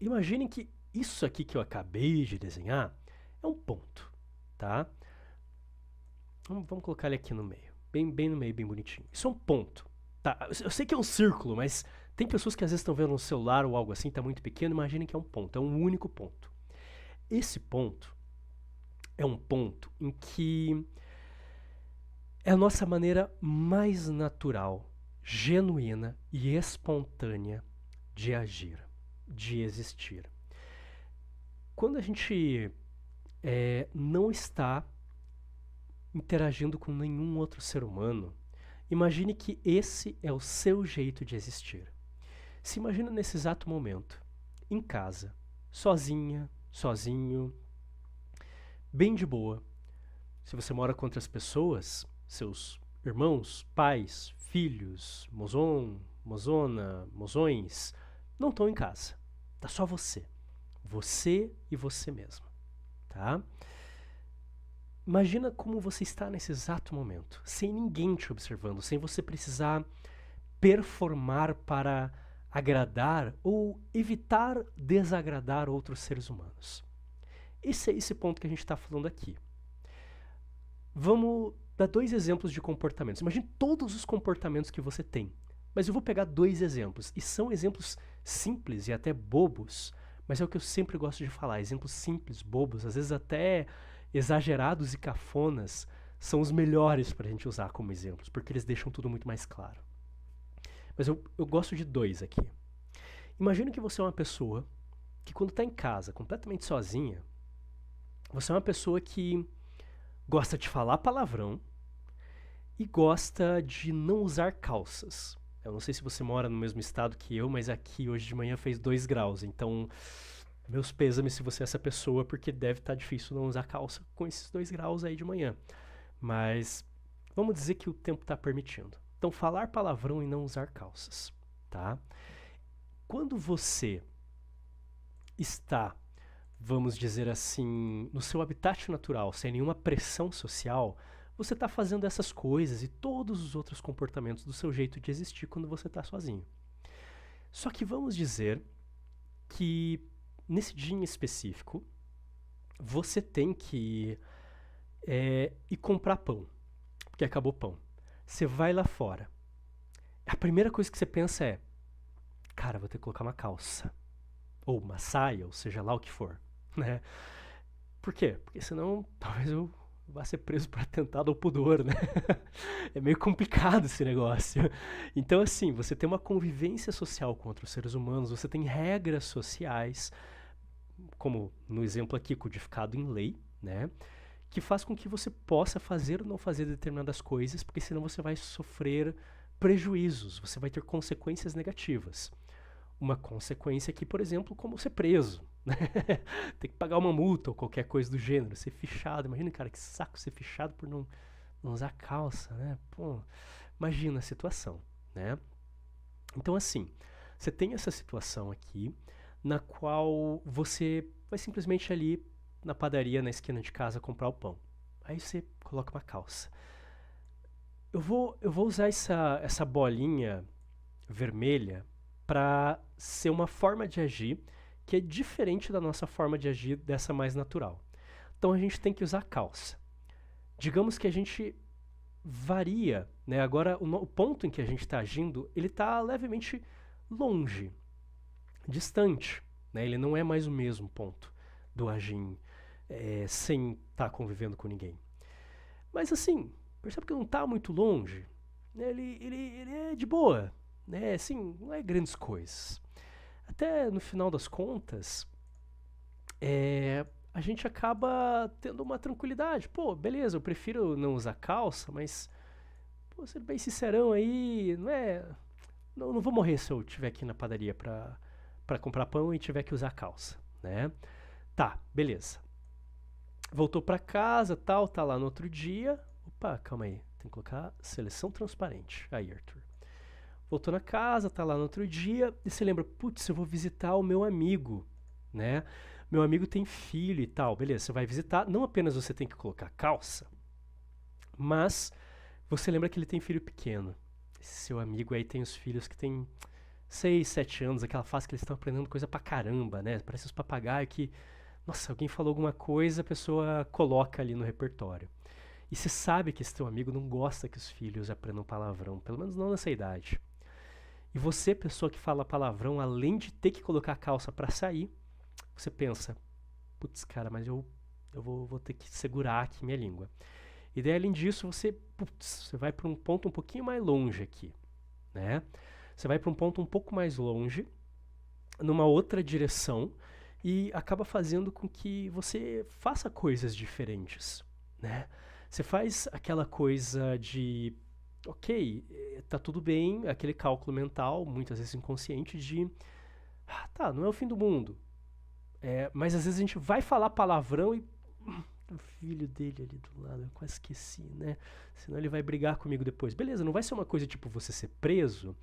Imaginem que isso aqui que eu acabei de desenhar é um ponto, tá? Vamos colocar ele aqui no meio, bem no meio, bem bonitinho. Isso é um ponto, tá? Eu sei que é um círculo, mas tem pessoas que às vezes estão vendo no celular ou algo assim, tá muito pequeno, imaginem que é um ponto, é um único ponto. Esse ponto é um ponto em que é a nossa maneira mais natural, genuína e espontânea de agir, de existir. Quando a gente não está interagindo com nenhum outro ser humano, imagine que esse é o seu jeito de existir. Se imagina nesse exato momento, em casa, sozinha, sozinho, bem de boa. Se você mora com outras pessoas, seus irmãos, pais, filhos, mozon, mozona, mozões, não estão em casa. Tá só você. Você e você mesmo, tá? Imagina como você está nesse exato momento, sem ninguém te observando, sem você precisar performar para agradar ou evitar desagradar outros seres humanos. Esse é esse ponto que a gente está falando aqui. Vamos dar 2 exemplos de comportamentos. Imagine todos os comportamentos que você tem, mas eu vou pegar 2 exemplos, e são exemplos simples e até bobos, mas é o que eu sempre gosto de falar, exemplos simples, bobos, às vezes até exagerados e cafonas, são os melhores para a gente usar como exemplos, porque eles deixam tudo muito mais claro. Mas eu gosto de 2 aqui. Imagina que você é uma pessoa que quando está em casa, completamente sozinha, você é uma pessoa que gosta de falar palavrão e gosta de não usar calças. Eu não sei se você mora no mesmo estado que eu, mas aqui hoje de manhã fez 2 graus, então meus pêsames se você é essa pessoa, porque deve estar difícil não usar calça com esses 2 graus aí de manhã. Mas vamos dizer que o tempo está permitindo. Então, falar palavrão e não usar calças, tá? Quando você está, vamos dizer assim, no seu habitat natural, sem nenhuma pressão social, você está fazendo essas coisas e todos os outros comportamentos do seu jeito de existir quando você está sozinho. Só que vamos dizer que nesse dia em específico, você tem que ir comprar pão, porque acabou pão. Você vai lá fora. A primeira coisa que você pensa é, cara, vou ter que colocar uma calça, ou uma saia, ou seja lá o que for, né? Por quê? Porque senão talvez eu vá ser preso por atentado ao pudor, né? É meio complicado esse negócio. Então, assim, você tem uma convivência social com outros seres humanos, você tem regras sociais, como no exemplo aqui, codificado em lei, né? Que faz com que você possa fazer ou não fazer determinadas coisas, porque senão você vai sofrer prejuízos, você vai ter consequências negativas. Uma consequência aqui, por exemplo, como ser preso, né? Ter que pagar uma multa ou qualquer coisa do gênero, ser fichado. Imagina, cara, que saco ser fichado por não usar calça, né? Pô, imagina a situação, né? Então, assim, você tem essa situação aqui, na qual você vai simplesmente ali na padaria, na esquina de casa, comprar o pão. Aí você coloca uma calça. Eu vou usar essa bolinha vermelha para ser uma forma de agir que é diferente da nossa forma de agir dessa mais natural. Então a gente tem que usar calça. Digamos que a gente varia, né? Agora o ponto em que a gente está agindo, ele está levemente longe, distante, né? Ele não é mais o mesmo ponto do agir sem estar convivendo com ninguém. Mas assim, percebe que não está muito longe, né? Ele é de boa, né? Assim, não é grandes coisas. Até no final das contas, a gente acaba tendo uma tranquilidade. Pô, beleza, eu prefiro não usar calça, mas, pô, sendo bem sincerão aí, não vou morrer se eu estiver aqui na padaria pra comprar pão e tiver que usar calça, né? Tá, beleza. Voltou pra casa, tal, tá lá no outro dia. Opa, calma aí, tem que colocar seleção transparente. Aí, Arthur. Voltou na casa, tá lá no outro dia, e você lembra, putz, eu vou visitar o meu amigo, né? Meu amigo tem filho e tal, beleza, você vai visitar, não apenas você tem que colocar calça, mas você lembra que ele tem filho pequeno. Esse seu amigo aí tem os filhos que tem 6, 7 anos, aquela fase que eles estão aprendendo coisa pra caramba, né? Parece os papagaios que, nossa, alguém falou alguma coisa, a pessoa coloca ali no repertório. E você sabe que esse teu amigo não gosta que os filhos aprendam palavrão, pelo menos não nessa idade. E você, pessoa que fala palavrão, além de ter que colocar a calça pra sair, você pensa, putz, cara, mas eu vou ter que segurar aqui minha língua. E daí, além disso, você vai para um ponto um pouquinho mais longe aqui, né? Você vai para um ponto um pouco mais longe, numa outra direção, e acaba fazendo com que você faça coisas diferentes, né? Você faz aquela coisa de, ok, tá tudo bem, aquele cálculo mental, muitas vezes inconsciente, de, tá, não é o fim do mundo. Mas às vezes a gente vai falar palavrão e o filho dele ali do lado, eu quase esqueci, né? Senão ele vai brigar comigo depois. Beleza, não vai ser uma coisa tipo você ser preso,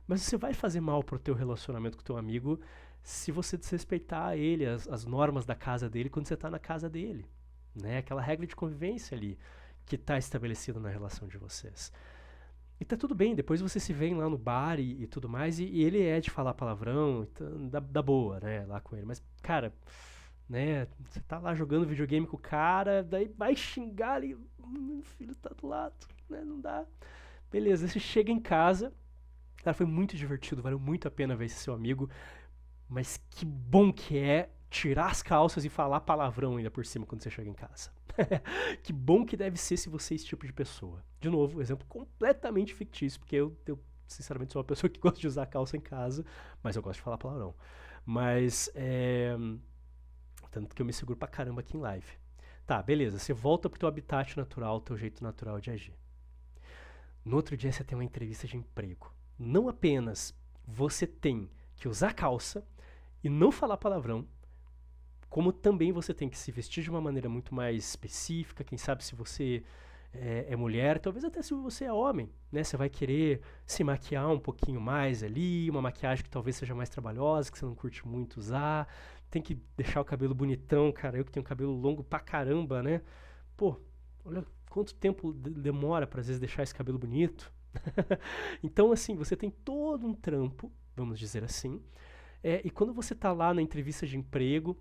mas você vai fazer mal pro teu relacionamento com o teu amigo se você desrespeitar ele, as normas da casa dele quando você tá na casa dele, né? Aquela regra de convivência ali que tá estabelecida na relação de vocês. E tá tudo bem, depois você se vê lá no bar e tudo mais, e ele é de falar palavrão, então, dá boa, né, lá com ele. Mas, cara, né, você tá lá jogando videogame com o cara, daí vai xingar ali, meu filho tá do lado, né, não dá. Beleza, você chega em casa, cara, foi muito divertido, valeu muito a pena ver esse seu amigo, mas que bom que é tirar as calças e falar palavrão ainda por cima quando você chega em casa. Que bom que deve ser se você é esse tipo de pessoa. De novo, exemplo completamente fictício, porque eu sinceramente sou uma pessoa que gosta de usar calça em casa, mas eu gosto de falar palavrão. Mas, tanto que eu me seguro pra caramba aqui em live. Tá, beleza, você volta pro teu habitat natural, teu jeito natural de agir. No outro dia você tem uma entrevista de emprego. Não apenas você tem que usar calça e não falar palavrão, como também você tem que se vestir de uma maneira muito mais específica, quem sabe se você é mulher, talvez até se você é homem, né? Você vai querer se maquiar um pouquinho mais ali, uma maquiagem que talvez seja mais trabalhosa, que você não curte muito usar, tem que deixar o cabelo bonitão, cara, eu que tenho cabelo longo pra caramba, né? Pô, olha quanto tempo demora pra às vezes deixar esse cabelo bonito. Então, assim, você tem todo um trampo, vamos dizer assim, e quando você tá lá na entrevista de emprego,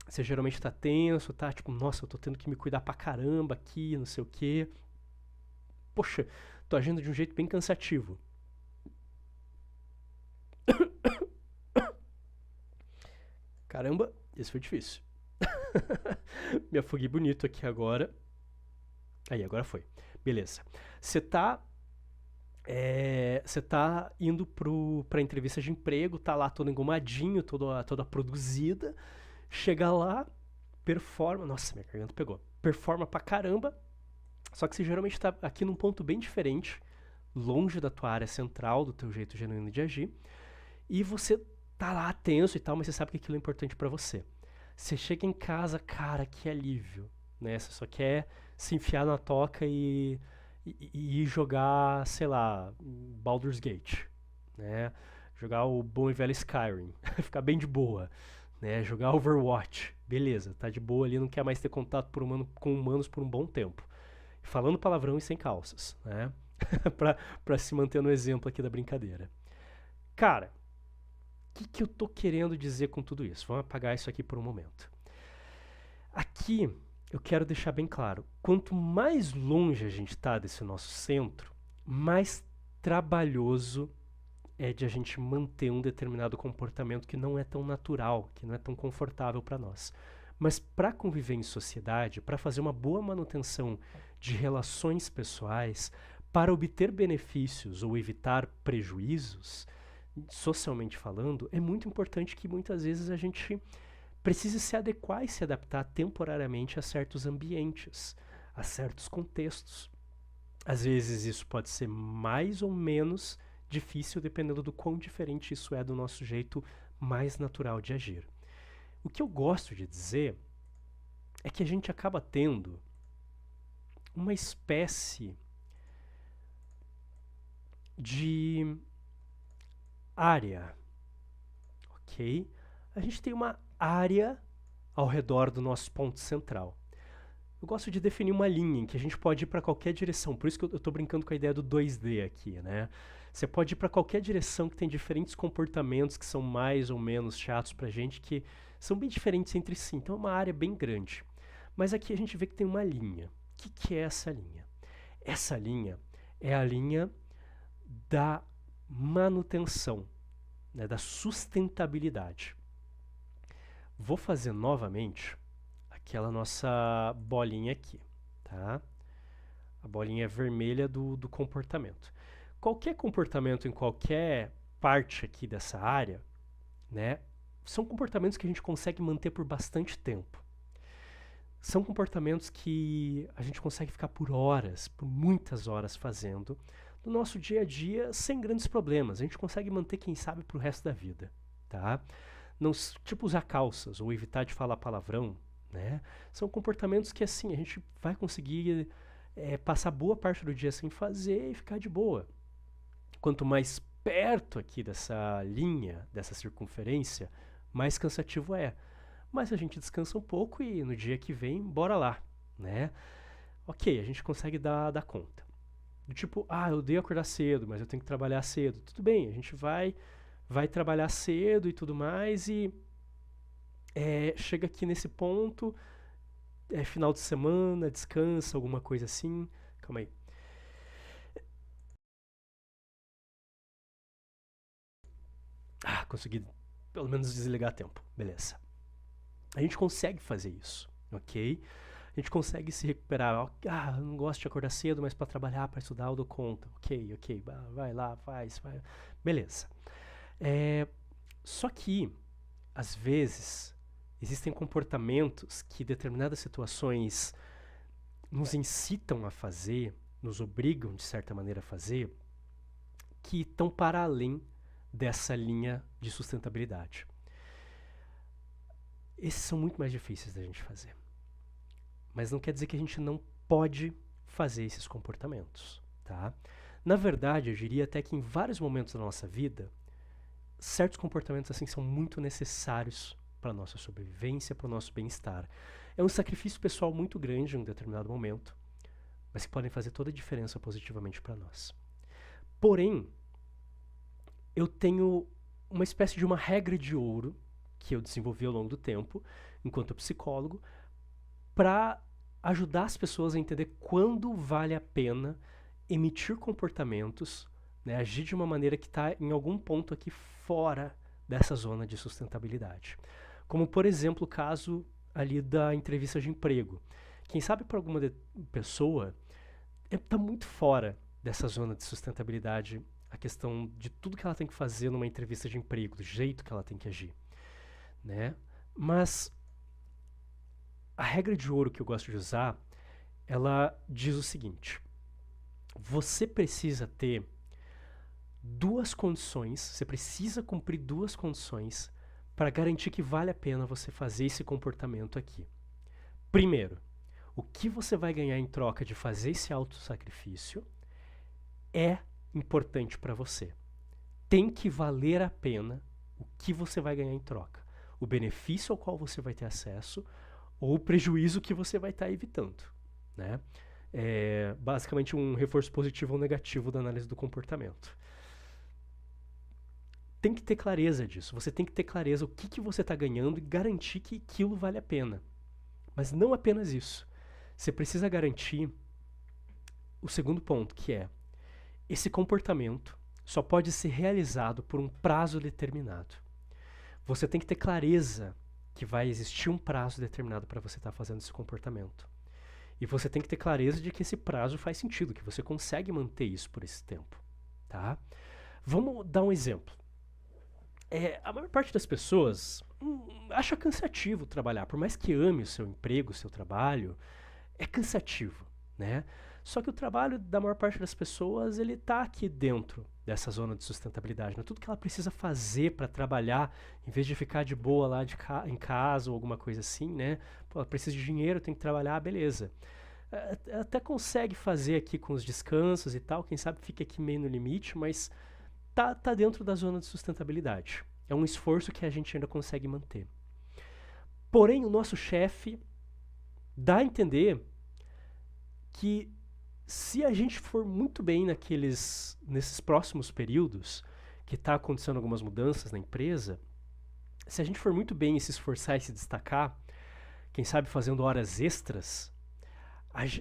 você geralmente tá tenso, tá tipo, nossa, eu tô tendo que me cuidar pra caramba aqui, não sei o quê. Poxa, tô agindo de um jeito bem cansativo. Caramba, esse foi difícil. Me afoguei bonito aqui agora. Aí, agora foi. Beleza. Você tá indo pra entrevista de emprego, tá lá todo engomadinho, toda produzida. Chega lá, performa. Nossa, minha garganta pegou. Performa pra caramba. Só que você geralmente tá aqui num ponto bem diferente, longe da tua área central, do teu jeito genuíno de agir. E você tá lá tenso e tal, mas você sabe que aquilo é importante pra você. Você chega em casa, cara, que alívio, né? Você só quer se enfiar na toca e jogar, sei lá, Baldur's Gate, né? Jogar o bom e velho Skyrim, ficar bem de boa, né? Jogar Overwatch, beleza, tá de boa ali, não quer mais ter contato com humanos por um bom tempo. Falando palavrão e sem calças, né? pra se manter no exemplo aqui da brincadeira. Cara, o que eu tô querendo dizer com tudo isso? Vamos apagar isso aqui por um momento. Aqui eu quero deixar bem claro, quanto mais longe a gente está desse nosso centro, mais trabalhoso é de a gente manter um determinado comportamento que não é tão natural, que não é tão confortável para nós. Mas para conviver em sociedade, para fazer uma boa manutenção de relações pessoais, para obter benefícios ou evitar prejuízos, socialmente falando, é muito importante que muitas vezes a gente precise se adequar e se adaptar temporariamente a certos ambientes, a certos contextos. Às vezes isso pode ser mais ou menos difícil dependendo do quão diferente isso é do nosso jeito mais natural de agir. O que eu gosto de dizer é que a gente acaba tendo uma espécie de área, ok? A gente tem uma área ao redor do nosso ponto central. eu gosto de definir uma linha em que a gente pode ir para qualquer direção. Por isso que eu estou brincando com a ideia do 2D aqui, né? Você pode ir para qualquer direção que tem diferentes comportamentos que são mais ou menos chatos pra gente, que são bem diferentes entre si. Então é uma área bem grande. Mas aqui a gente vê que tem uma linha. O que é essa linha? Essa linha é a linha da manutenção, né, da sustentabilidade. Vou fazer novamente aquela nossa bolinha aqui, tá? A bolinha vermelha do comportamento. Qualquer comportamento em qualquer parte aqui dessa área, né, são comportamentos que a gente consegue manter por bastante tempo. São comportamentos que a gente consegue ficar por horas, por muitas horas fazendo, no nosso dia a dia sem grandes problemas. A gente consegue manter, quem sabe, para o resto da vida, tá? Não, tipo usar calças ou evitar de falar palavrão, né? São comportamentos que assim a gente vai conseguir passar boa parte do dia sem fazer e ficar de boa. Quanto mais perto aqui dessa linha, dessa circunferência, mais cansativo é. Mas a gente descansa um pouco e no dia que vem, bora lá, né? Ok, a gente consegue dar conta. Do tipo, eu odeio acordar cedo, mas eu tenho que trabalhar cedo. Tudo bem, a gente vai trabalhar cedo e tudo mais e chega aqui nesse ponto, final de semana, descansa, alguma coisa assim. Calma aí. Consegui pelo menos desligar a tempo. Beleza. A gente consegue fazer isso, ok? A gente consegue se recuperar. Eu não gosto de acordar cedo, mas para trabalhar, para estudar, eu dou conta. Ok, vai lá, faz. Beleza. Só que, às vezes, existem comportamentos que determinadas situações nos incitam a fazer, nos obrigam, de certa maneira, a fazer, que estão para além dessa linha de sustentabilidade. Esses são muito mais difíceis da gente fazer. Mas não quer dizer que a gente não pode fazer esses comportamentos, tá? Na verdade, eu diria até que em vários momentos da nossa vida, certos comportamentos assim são muito necessários para a nossa sobrevivência, para o nosso bem-estar. É um sacrifício pessoal muito grande em um determinado momento, mas que podem fazer toda a diferença positivamente para nós. Porém, eu tenho uma espécie de uma regra de ouro que eu desenvolvi ao longo do tempo, enquanto psicólogo, para ajudar as pessoas a entender quando vale a pena emitir comportamentos, né, agir de uma maneira que está em algum ponto aqui fora dessa zona de sustentabilidade. Como, por exemplo, o caso ali da entrevista de emprego. Quem sabe para alguma pessoa está muito fora dessa zona de sustentabilidade a questão de tudo que ela tem que fazer numa entrevista de emprego, do jeito que ela tem que agir, né? Mas a regra de ouro que eu gosto de usar, ela diz o seguinte: você precisa ter duas condições, você precisa cumprir duas condições para garantir que vale a pena você fazer esse comportamento aqui. Primeiro, o que você vai ganhar em troca de fazer esse autossacrifício é importante para você. Tem que valer a pena o que você vai ganhar em troca. O benefício ao qual você vai ter acesso ou o prejuízo que você vai estar evitando, né? É basicamente um reforço positivo ou negativo da análise do comportamento. Tem que ter clareza disso. Você tem que ter clareza o que você está ganhando e garantir que aquilo vale a pena. Mas não apenas isso. Você precisa garantir o segundo ponto, que é: esse comportamento só pode ser realizado por um prazo determinado. Você tem que ter clareza que vai existir um prazo determinado para você estar fazendo esse comportamento. E você tem que ter clareza de que esse prazo faz sentido, que você consegue manter isso por esse tempo, tá? Vamos dar um exemplo. A maior parte das pessoas acha cansativo trabalhar. Por mais que ame o seu emprego, o seu trabalho, é cansativo, né? Só que o trabalho da maior parte das pessoas, ele tá aqui dentro dessa zona de sustentabilidade, né? Tudo que ela precisa fazer para trabalhar, em vez de ficar de boa lá em casa ou alguma coisa assim, né? Pô, ela precisa de dinheiro, tem que trabalhar, beleza. Até consegue fazer aqui com os descansos e tal, quem sabe fica aqui meio no limite, mas tá dentro da zona de sustentabilidade. É um esforço que a gente ainda consegue manter. Porém, o nosso chefe, dá a entender que se a gente for muito bem nesses próximos períodos, que está acontecendo algumas mudanças na empresa, se a gente for muito bem em se esforçar e se destacar, quem sabe fazendo horas extras,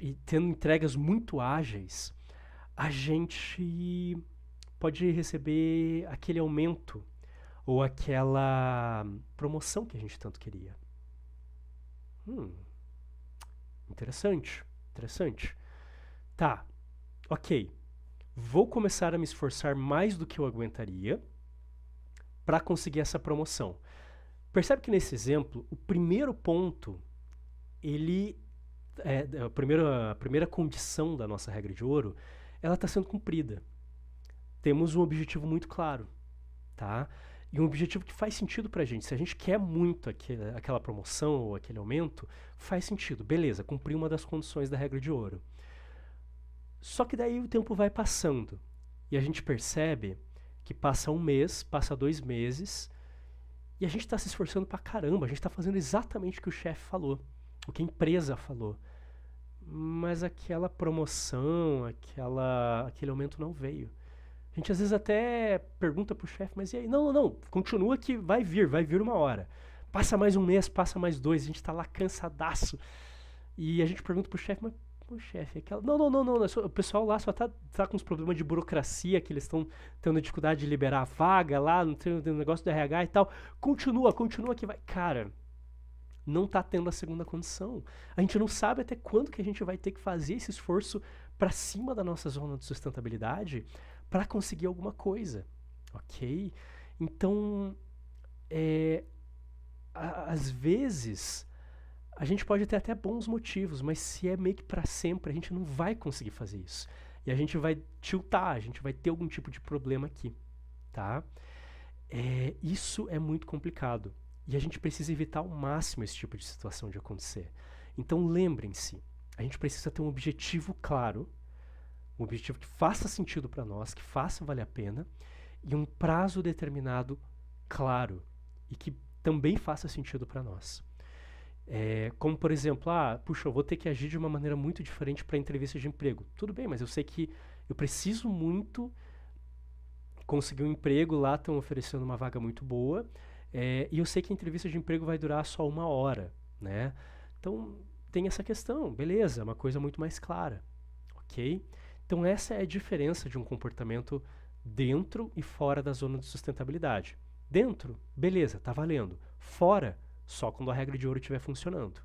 e tendo entregas muito ágeis, a gente pode receber aquele aumento ou aquela promoção que a gente tanto queria. Interessante, interessante. Tá, ok. Vou começar a me esforçar mais do que eu aguentaria para conseguir essa promoção. Percebe que nesse exemplo, o primeiro ponto, a primeira condição da nossa regra de ouro, ela está sendo cumprida. Temos um objetivo muito claro, tá? E um objetivo que faz sentido pra gente. Se a gente quer muito aquela promoção ou aquele aumento, faz sentido. Beleza, cumprir uma das condições da regra de ouro. Só que daí o tempo vai passando e a gente percebe que passa um mês, passa 2 meses e a gente está se esforçando pra caramba, a gente está fazendo exatamente o que o chefe falou, o que a empresa falou. Mas aquela promoção, aquele aumento não veio. A gente às vezes até pergunta pro chefe, mas e aí? Não, continua que vai vir uma hora. Passa mais um mês, passa mais 2, a gente tá lá cansadaço. E a gente pergunta pro chefe, mas, pô, chefe, não, o pessoal lá só tá com uns problemas de burocracia, que eles estão tendo dificuldade de liberar a vaga lá, não tem um negócio do RH e tal. Continua que vai. Cara, não tá tendo a segunda condição. A gente não sabe até quando que a gente vai ter que fazer esse esforço para cima da nossa zona de sustentabilidade para conseguir alguma coisa, ok? Então, às vezes, a gente pode ter até bons motivos, mas se é meio que para sempre, a gente não vai conseguir fazer isso. E a gente vai tiltar, a gente vai ter algum tipo de problema aqui, tá? Isso é muito complicado. E a gente precisa evitar ao máximo esse tipo de situação de acontecer. Então lembrem-se, a gente precisa ter um objetivo claro, um objetivo que faça sentido para nós, que faça valer a pena, e um prazo determinado claro, e que também faça sentido para nós. Como, por exemplo, puxa, eu vou ter que agir de uma maneira muito diferente para entrevista de emprego. Tudo bem, mas eu sei que eu preciso muito conseguir um emprego, lá estão oferecendo uma vaga muito boa, e eu sei que a entrevista de emprego vai durar só 1 hora, né? Então, tem essa questão, beleza, é uma coisa muito mais clara, ok? Então, essa é a diferença de um comportamento dentro e fora da zona de sustentabilidade. Dentro, beleza, tá valendo. Fora, só quando a regra de ouro estiver funcionando.